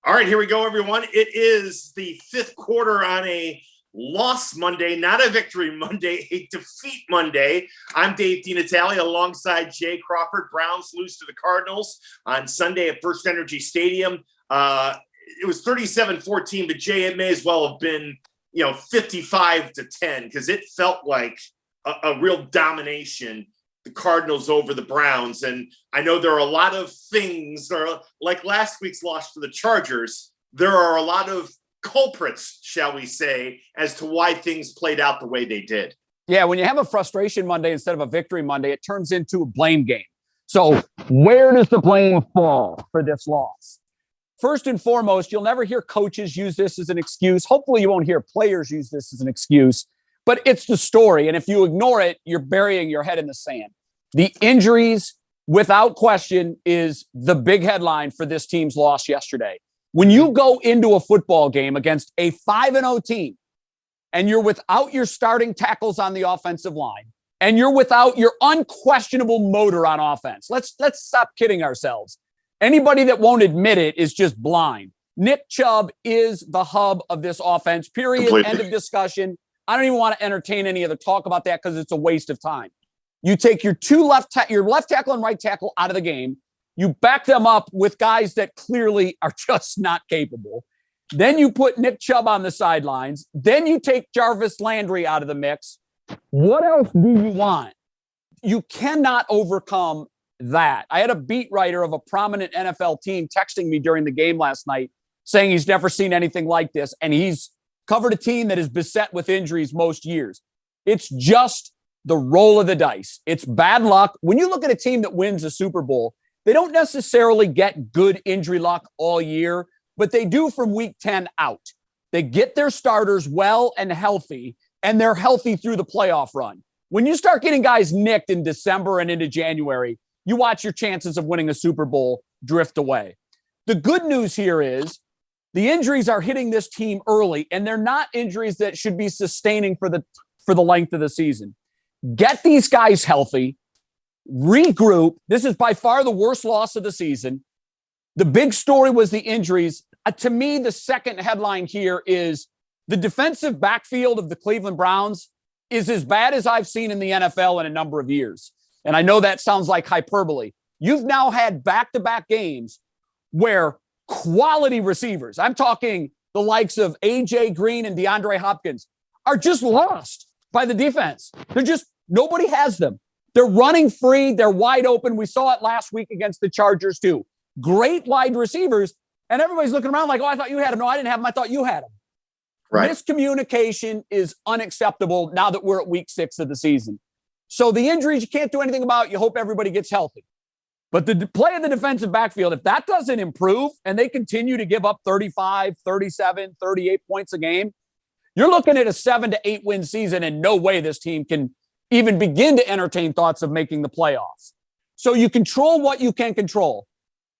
All right, here we go, everyone. It is the fifth quarter on a loss Monday, not a victory Monday, a defeat Monday. I'm Dave DeNatale alongside Jay Crawford. Browns lose to the Cardinals on Sunday at First Energy Stadium. It was 37-14, but Jay, it may as well have been, 55-10, because it felt like a real domination, the Cardinals over the Browns. And I know there are a lot of things, like last week's loss to the Chargers, there are a lot of culprits, shall we say, as to why things played out the way they did. Yeah, when you have a frustration Monday instead of a victory Monday, it turns into a blame game. So where does the blame fall for this loss? First and foremost, you'll never hear coaches use this as an excuse. Hopefully you won't hear players use this as an excuse, but it's the story. And if you ignore it, you're burying your head in the sand. The injuries, without question, is the big headline for this team's loss yesterday. When you go into a football game against a 5-0 team and you're without your starting tackles on the offensive line and you're without your unquestionable motor on offense, let's stop kidding ourselves. Anybody that won't admit it is just blind. Nick Chubb is the hub of this offense, period. Completely. End of discussion. I don't even want to entertain any other talk about that because it's a waste of time. You take your left tackle and right tackle out of the game. You back them up with guys that clearly are just not capable. Then you put Nick Chubb on the sidelines. Then you take Jarvis Landry out of the mix. What else do you want? You cannot overcome that. I had a beat writer of a prominent NFL team texting me during the game last night saying he's never seen anything like this, and he's covered a team that is beset with injuries most years. It's just the roll of the dice. It's bad luck. When you look at a team that wins a Super Bowl, they don't necessarily get good injury luck all year, but they do from week 10 out. They get their starters well and healthy, and they're healthy through the playoff run. When you start getting guys nicked in December and into January, you watch your chances of winning a Super Bowl drift away. The good news here is the injuries are hitting this team early, and they're not injuries that should be sustaining for the length of the season. Get these guys healthy, regroup. This is by far the worst loss of the season. The big story was the injuries. To me, the second headline here is the defensive backfield of the Cleveland Browns is as bad as I've seen in the NFL in a number of years. And I know that sounds like hyperbole. You've now had back-to-back games where quality receivers, I'm talking the likes of A.J. Green and DeAndre Hopkins, are just lost by the defense. Nobody has them. They're running free. They're wide open. We saw it last week against the Chargers too. Great wide receivers. And everybody's looking around like, oh, I thought you had him. No, I didn't have him. I thought you had him. Right. Miscommunication is unacceptable now that we're at week 6 of the season. So the injuries you can't do anything about. You hope everybody gets healthy. But the play of the defensive backfield, if that doesn't improve and they continue to give up 35, 37, 38 points a game, you're looking at a 7 to 8 win season, and no way this team can even begin to entertain thoughts of making the playoffs. So you control what you can control.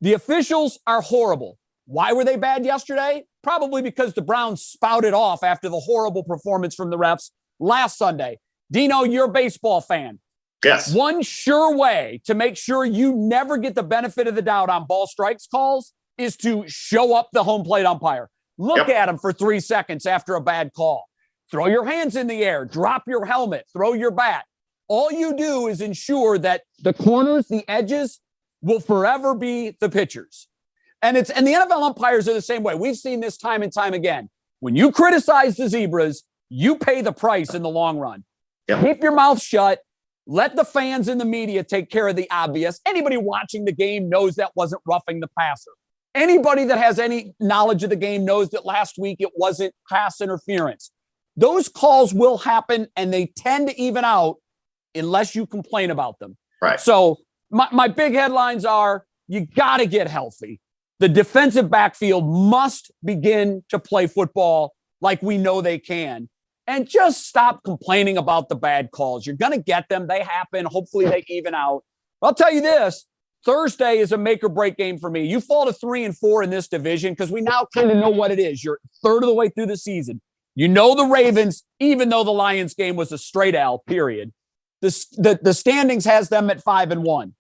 The officials are horrible. Why were they bad yesterday? Probably because the Browns spouted off after the horrible performance from the refs last Sunday. Dino, you're a baseball fan. Yes. One sure way to make sure you never get the benefit of the doubt on ball strikes calls is to show up the home plate umpire. Look at him for 3 seconds after a bad call. Throw your hands in the air, drop your helmet, throw your bat. All you do is ensure that the corners, the edges will forever be the pitchers. And the NFL umpires are the same way. We've seen this time and time again. When you criticize the zebras, you pay the price in the long run. Yep. Keep your mouth shut. Let the fans and the media take care of the obvious. Anybody watching the game knows that wasn't roughing the passer. Anybody that has any knowledge of the game knows that last week it wasn't pass interference. Those calls will happen, and they tend to even out unless you complain about them. Right. So my big headlines are you got to get healthy. The defensive backfield must begin to play football like we know they can. And just stop complaining about the bad calls. You're going to get them. They happen. Hopefully they even out. I'll tell you this. Thursday is a make or break game for me. You fall to 3-4 in this division because we now kind of know what it is. You're a third of the way through the season. You know the Ravens, even though the Lions game was a straight L, period. The standings has them at 5-1.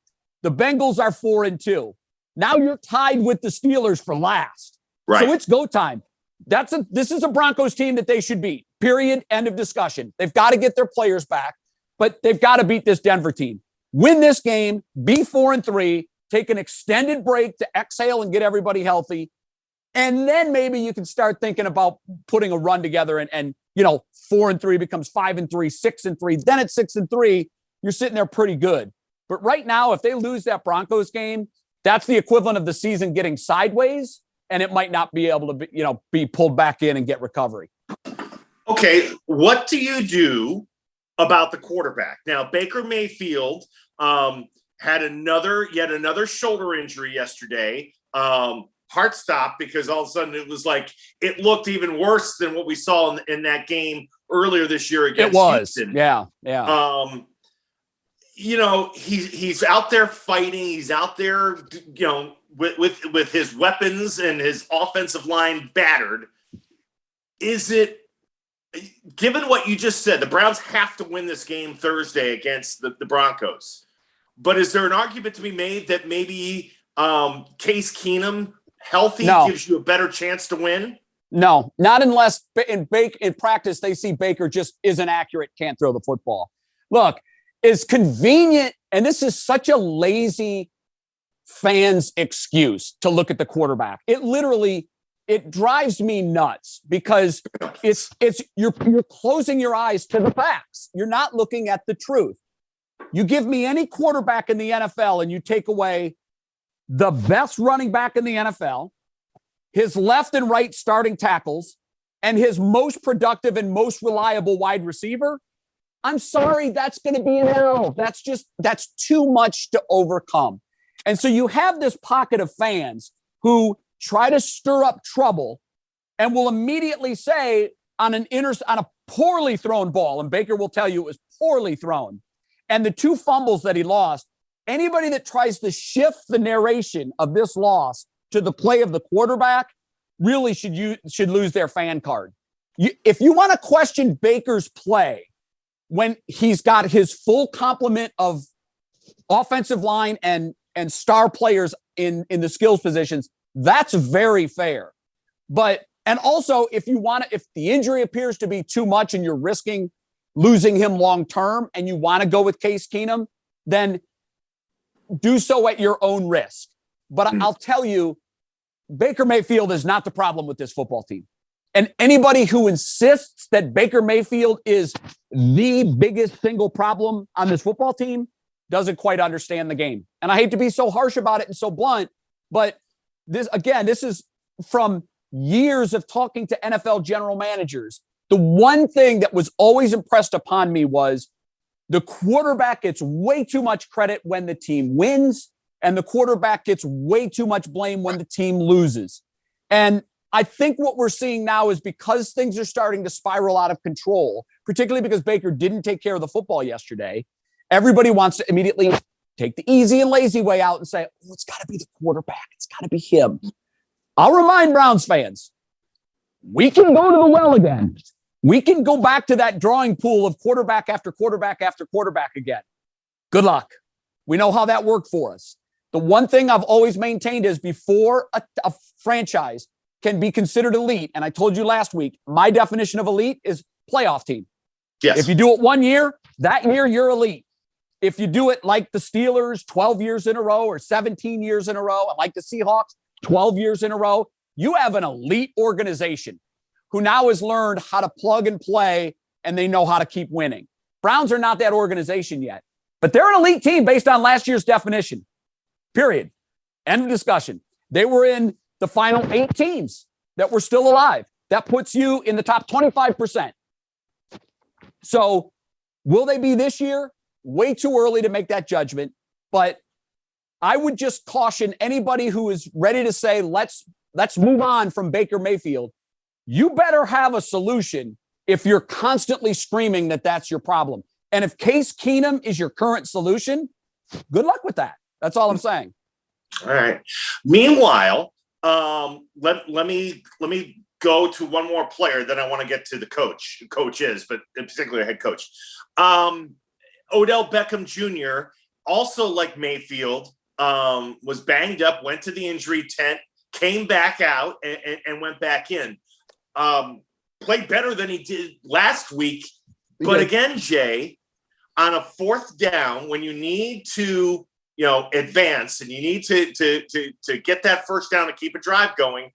The Bengals are 4-2. Now you're tied with the Steelers for last. Right. So it's go time. This is a Broncos team that they should beat. Period. End of discussion. They've got to get their players back, but they've got to beat this Denver team. Win this game, be 4-3, take an extended break to exhale and get everybody healthy. And then maybe you can start thinking about putting a run together and 4-3 becomes 5-3, 6-3. Then at 6-3, you're sitting there pretty good. But right now, if they lose that Broncos game, that's the equivalent of the season getting sideways, and it might not be able to be pulled back in and get recovery. Okay, what do you do about the quarterback? Now, Baker Mayfield had yet another shoulder injury yesterday. Heart stopped because all of a sudden it was like it looked even worse than what we saw in that game earlier this year against Houston. Yeah. He's out there fighting. He's out there, with his weapons and his offensive line battered. Is it, given what you just said, the Browns have to win this game Thursday against the Broncos, but is there an argument to be made that maybe Case Keenum healthy gives you a better chance to win? No, not unless in practice they see Baker just isn't accurate, can't throw the football. Look, it's convenient, and this is such a lazy fan's excuse to look at the quarterback. It drives me nuts because you're closing your eyes to the facts. You're not looking at the truth. You give me any quarterback in the NFL and you take away the best running back in the NFL, his left and right starting tackles, and his most productive and most reliable wide receiver, I'm sorry, that's going to be an L. That's too much to overcome. And so you have this pocket of fans who try to stir up trouble and will immediately say on a poorly thrown ball, and Baker will tell you it was poorly thrown, and the 2 fumbles that he lost, anybody that tries to shift the narration of this loss to the play of the quarterback really should lose their fan card. If you want to question Baker's play when he's got his full complement of offensive line and star players in the skills positions, that's very fair. And also if the injury appears to be too much and you're risking losing him long-term and you want to go with Case Keenum, then do so at your own risk. But I'll tell you, Baker Mayfield is not the problem with this football team. And anybody who insists that Baker Mayfield is the biggest single problem on this football team doesn't quite understand the game. And I hate to be so harsh about it and so blunt, but this is from years of talking to NFL general managers. The one thing that was always impressed upon me was the quarterback gets way too much credit when the team wins, and the quarterback gets way too much blame when the team loses. And I think what we're seeing now is because things are starting to spiral out of control, particularly because Baker didn't take care of the football yesterday, everybody wants to immediately take the easy and lazy way out and say, oh, it's got to be the quarterback. It's got to be him. I'll remind Browns fans, we can go to the well again. We can go back to that drawing pool of quarterback after quarterback after quarterback again. Good luck. We know how that worked for us. The one thing I've always maintained is before a franchise can be considered elite, and I told you last week, my definition of elite is playoff team. Yes. If you do it one year, that year you're elite. If you do it like the Steelers 12 years in a row or 17 years in a row, and like the Seahawks 12 years in a row, you have an elite organization who now has learned how to plug and play, and they know how to keep winning. Browns are not that organization yet, but they're an elite team based on last year's definition. Period. End of discussion. They were in the final 8 teams that were still alive. That puts you in the top 25%. So will they be this year? Way too early to make that judgment. But I would just caution anybody who is ready to say, let's move on from Baker Mayfield. You better have a solution if you're constantly screaming that that's your problem. And if Case Keenum is your current solution, good luck with that. That's all I'm saying. All right. Meanwhile, let me go to one more player. Then I want to get to the coaches, but in particular head coach. Odell Beckham Jr., also like Mayfield, was banged up, went to the injury tent, came back out and went back in. Played better than he did last week. But again, Jay, on a fourth down, when you need to, advance and you need to get that first down to keep a drive going,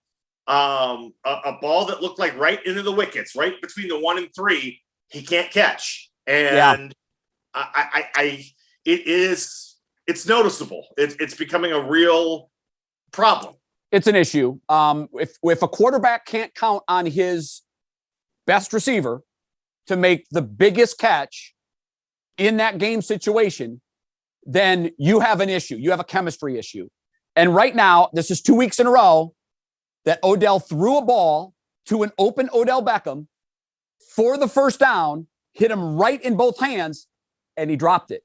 a ball that looked like right into the wickets, right between the 1 and 3, he can't catch. And it's noticeable. It's becoming a real problem. It's an issue. If a quarterback can't count on his best receiver to make the biggest catch in that game situation, then you have an issue. You have a chemistry issue. And right now, this is 2 weeks in a row that Odell threw a ball to an open Odell Beckham for the first down, hit him right in both hands, and he dropped it.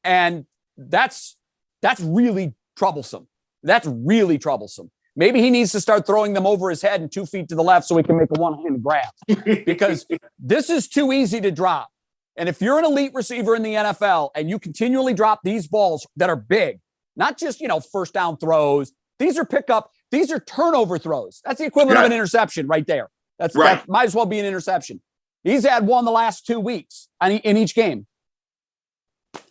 And that's really troublesome. That's really troublesome. Maybe he needs to start throwing them over his head and 2 feet to the left so he can make a one-handed grab, because this is too easy to drop. And if you're an elite receiver in the NFL and you continually drop these balls that are big, not just, first down throws, these are turnover throws. That's the equivalent of an interception right there. That might as well be an interception. He's had one the last 2 weeks in each game.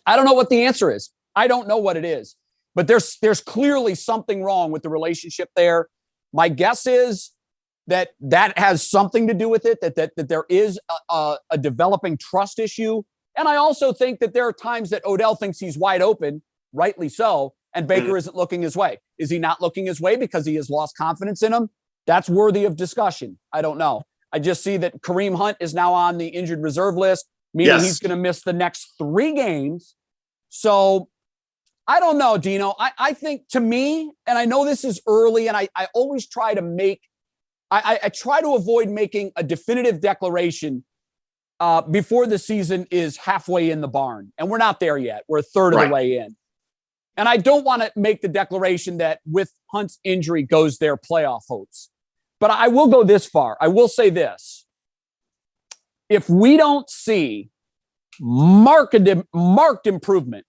I don't know what the answer is. I don't know what it is. But there's clearly something wrong with the relationship there. My guess is that has something to do with it, that there is a developing trust issue. And I also think that there are times that Odell thinks he's wide open, rightly so, and Baker isn't looking his way. Is he not looking his way because he has lost confidence in him? That's worthy of discussion. I don't know. I just see that Kareem Hunt is now on the injured reserve list, meaning he's going to miss the next 3 games. So I don't know, Dino. I think, to me, and I know this is early, and I always try to I try to avoid making a definitive declaration before the season is halfway in the barn. And we're not there yet. We're a third of the way in. And I don't want to make the declaration that with Hunt's injury goes their playoff hopes. But I will go this far. I will say this. If we don't see marked improvement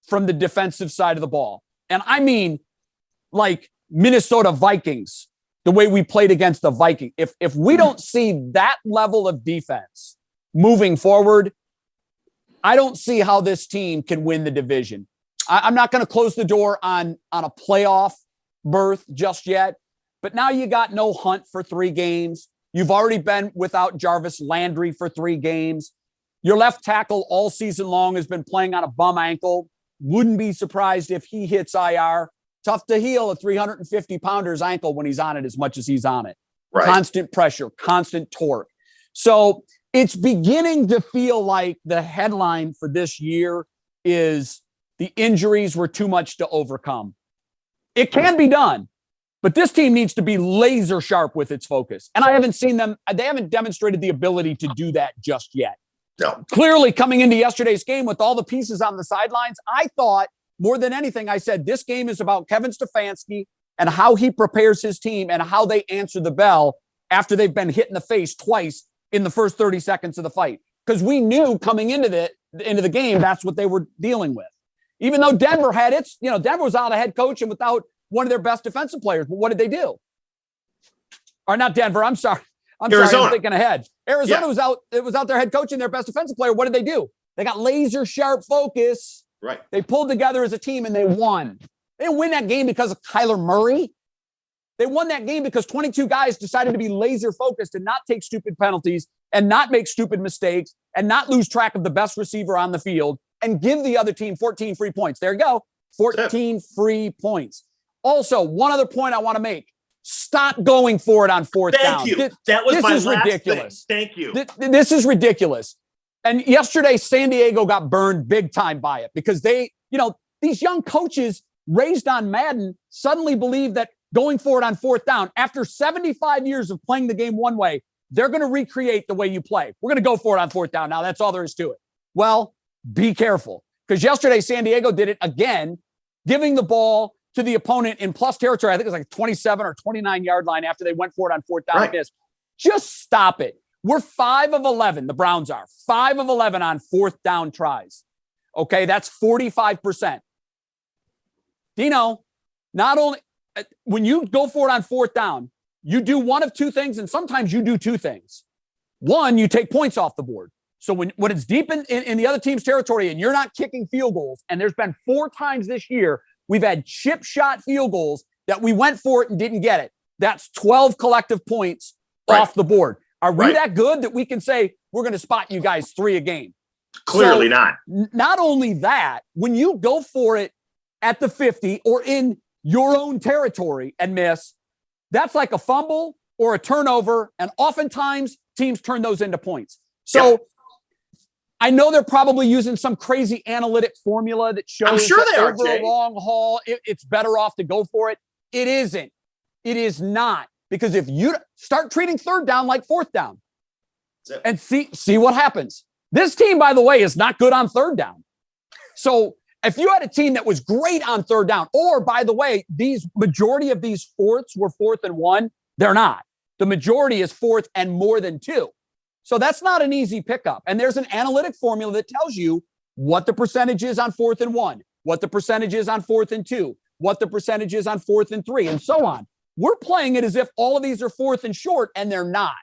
from the defensive side of the ball, and I mean like Minnesota Vikings, the way we played against the Vikings, if we don't see that level of defense moving forward, I don't see how this team can win the division. I'm not going to close the door on a playoff berth just yet, but now you got no Hunt for 3 games. You've already been without Jarvis Landry for 3 games. Your left tackle all season long has been playing on a bum ankle. Wouldn't be surprised if he hits IR. Tough to heal a 350-pounder's ankle when he's on it as much as he's on it. Right. Constant pressure, constant torque. So it's beginning to feel like the headline for this year is the injuries were too much to overcome. It can be done, but this team needs to be laser sharp with its focus. And I haven't seen them. They haven't demonstrated the ability to do that just yet. No. Clearly, coming into yesterday's game with all the pieces on the sidelines, I thought more than anything, I said, this game is about Kevin Stefanski and how he prepares his team and how they answer the bell after they've been hit in the face twice in the first 30 seconds of the fight. Because we knew coming into the game, that's what they were dealing with. Even though Denver had Denver was out of head coach and without one of their best defensive players. But what did they do? Or not Denver, I'm sorry. Arizona. Sorry, I'm thinking ahead. Arizona was out. It was out their head coach and their best defensive player. What did they do? They got laser sharp focus. Right. They pulled together as a team and they won. They didn't win that game because of Kyler Murray. They won that game because 22 guys decided to be laser focused and not take stupid penalties and not make stupid mistakes and not lose track of the best receiver on the field and give the other team 14 free points. There you go. 14 free points. Also, one other point I want to make. Stop going for it on fourth down. Thank you. That was my last ridiculous. Thing. Thank you. This is ridiculous. And yesterday, San Diego got burned big time by it because these young coaches raised on Madden suddenly believe that going for it on fourth down, after 75 years of playing the game one way, they're going to recreate the way you play. We're going to go for it on fourth down. Now, that's all there is to it. Well, be careful. Because yesterday, San Diego did it again, giving the ball to the opponent in plus territory. I think it was like 27 or 29 yard line after they went for it on fourth down. Right. Just stop it. We're 5 of 11. The Browns are 5 of 11 on fourth down tries. Okay. That's 45%. Dino, not only when you go for it on fourth down, you do one of two things, and sometimes you do two things. One, you take points off the board. So when it's deep in the other team's territory and you're not kicking field goals, and there's been 4 times this year we've had chip shot field goals that we went for it and didn't get it. That's 12 collective points off the board. Are we that good that we can say we're going to spot you guys 3 a game? Clearly not. Not only that, when you go for it at the 50 or in your own territory and miss, that's like a fumble or a turnover, and oftentimes teams turn those into points. So I know they're probably using some crazy analytic formula that shows I'm sure they are, over Jay. a long haul, it's better off to go for it. It isn't. It is not. Because if you start treating third down like fourth down and see what happens. This team, by the way, is not good on third down. So if you had a team that was great on third down, or by the way, these majority of these fourths were 4th and 1, they're not. The majority is 4th and more than 2. So that's not an easy pickup. And there's an analytic formula that tells you what the percentage is on 4th and 1, what the percentage is on 4th and 2, what the percentage is on 4th and 3, and so on. We're playing it as if all of these are 4th and short, and they're not.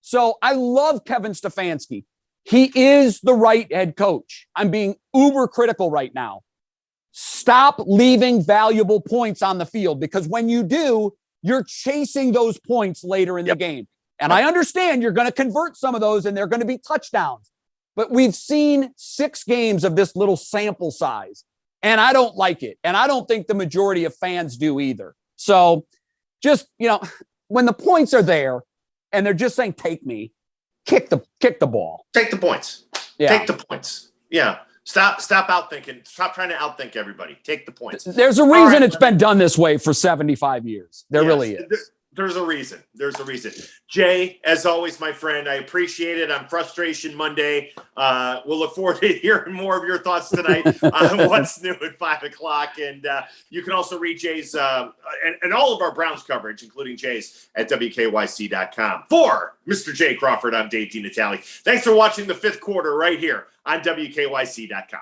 So I love Kevin Stefanski. He is the right head coach. I'm being uber critical right now. Stop leaving valuable points on the field, because when you do, you're chasing those points later in the game. And I understand you're going to convert some of those and they're going to be touchdowns. But we've seen 6 games of this little sample size, and I don't like it. And I don't think the majority of fans do either. So just, when the points are there and they're just saying, take me, kick the ball. Take the points. Yeah. Take the points. Yeah. Stop outthinking. Stop trying to outthink everybody. Take the points. There's a reason it's been done this way for 75 years. There really is. There's a reason. There's a reason. Jay, as always, my friend, I appreciate it on Frustration Monday. We'll look forward to hearing more of your thoughts tonight on what's new at 5 o'clock. And you can also read Jay's and all of our Browns coverage, including Jay's, at WKYC.com. For Mr. Jay Crawford, I'm Dave DeNatale. Thanks for watching the 5th quarter right here on WKYC.com.